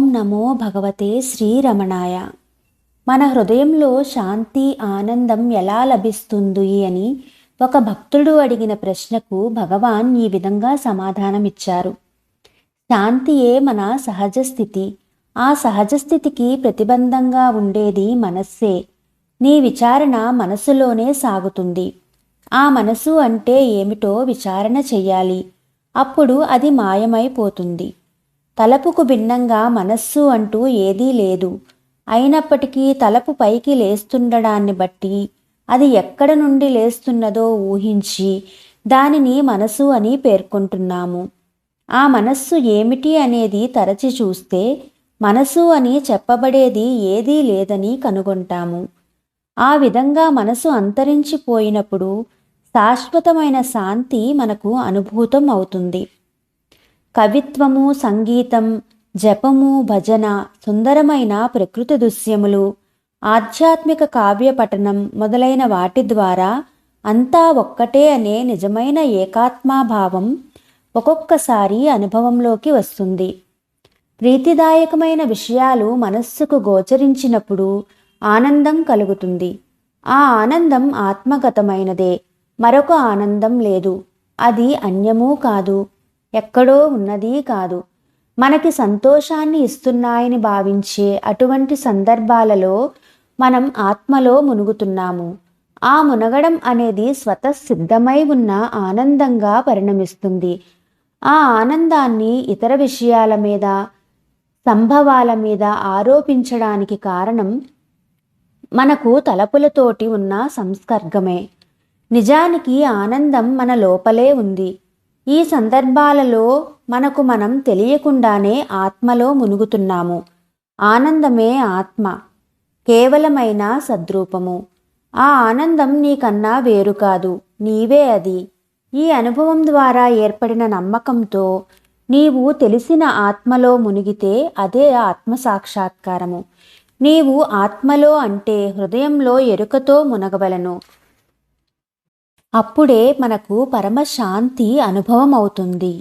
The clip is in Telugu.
నమో భగవతే శ్రీరమణాయ. మన హృదయంలో శాంతి ఆనందం ఎలా లభిస్తుంది అని ఒక భక్తుడు అడిగిన ప్రశ్నకు భగవాన్ ఈ విధంగా సమాధానమిచ్చారు. శాంతియే మన సహజ స్థితి. ఆ సహజ స్థితికి ప్రతిబంధంగా ఉండేది మనస్సే. నీ విచారణ మనసులోనే సాగుతుంది. ఆ మనసు అంటే ఏమిటో విచారణ చెయ్యాలి. అప్పుడు అది మాయమైపోతుంది. తలపుకు భిన్నంగా మనస్సు అంటూ ఏదీ లేదు. అయినప్పటికీ తలపు పైకి లేస్తుండడాన్ని బట్టి అది ఎక్కడ నుండి లేస్తున్నదో ఊహించి దానిని మనసు అని పేర్కొంటున్నాము. ఆ మనస్సు ఏమిటి అనేది తరచి చూస్తే మనసు అని చెప్పబడేది ఏదీ లేదని కనుగొంటాము. ఆ విధంగా మనసు అంతరించిపోయినప్పుడు శాశ్వతమైన శాంతి మనకు అనుభూతం అవుతుంది. కవిత్వము, సంగీతం, జపము, భజన, సుందరమైన ప్రకృతి దృశ్యములు, ఆధ్యాత్మిక కావ్య పఠనం మొదలైన వాటి ద్వారా అంతా ఒక్కటే అనే నిజమైన ఏకాత్మాభావం ఒక్కొక్కసారి అనుభవంలోకి వస్తుంది. ప్రీతిదాయకమైన విషయాలు మనస్సుకు గోచరించినప్పుడు ఆనందం కలుగుతుంది. ఆ ఆనందం ఆత్మగతమైనదే, మరొక ఆనందం లేదు. అది అన్యమూ కాదు, ఎక్కడో ఉన్నది కాదు. మనకి సంతోషాన్ని ఇస్తున్నాయని భావించే అటువంటి సందర్భాలలో మనం ఆత్మలో మునుగుతున్నాము. ఆ మునగడం అనేది స్వతసిద్ధమై ఉన్న ఆనందంగా పరిణమిస్తుంది. ఆ ఆనందాన్ని ఇతర విషయాల మీద, సంభవాల మీద ఆరోపించడానికి కారణం మనకు తలపులతోటి ఉన్న సంస్కర్గమే. నిజానికి ఆనందం మన లోపలే ఉంది. ఈ సందర్భాలలో మనకు మనం తెలియకుండానే ఆత్మలో మునుగుతున్నాము. ఆనందమే ఆత్మ, కేవలమైన సద్రూపము. ఆ ఆనందం నీకన్నా వేరు కాదు, నీవే అది. ఈ అనుభవం ద్వారా ఏర్పడిన నమ్మకంతో నీవు తెలిసిన ఆత్మలో మునిగితే అదే ఆత్మసాక్షాత్కారము. నీవు ఆత్మలో అంటే హృదయంలో ఎరుకతో మునగవలను. అప్పుడే మనకు పరమశాంతి అనుభవం అవుతుంది.